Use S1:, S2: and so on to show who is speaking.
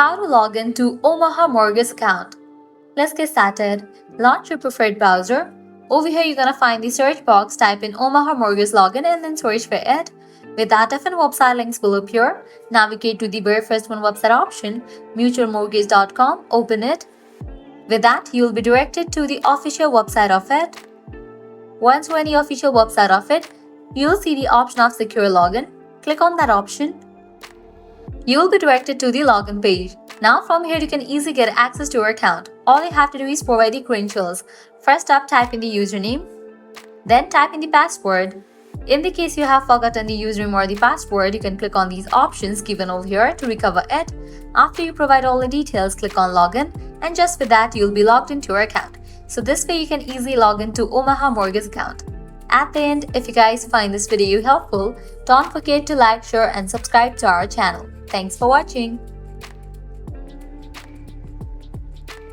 S1: How to log in to Omaha Mortgage account. Let's get started. Launch your preferred browser. Over here, you're gonna find the search box, type in Omaha Mortgage login and then search for it. With that, different website links will appear. Navigate to the very first one website option, mutualmortgage.com, open it. With that, you'll be directed to the official website of it. Once you're on the official website of it, you'll see the option of secure login. Click on that option. You will be directed to the login page. Now from here you can easily get access to your account. All you have to do is provide the credentials. First up, type in the username, then type in the password. In the case you have forgotten the username or the password, you can click on these options given over here to recover it. After you provide all the details, click on login, and just with that you'll be logged into your account. So this way you can easily log into Omaha Mortgage account. At the end, if you guys find this video helpful, don't forget to like, share and subscribe to our channel. Thanks for watching.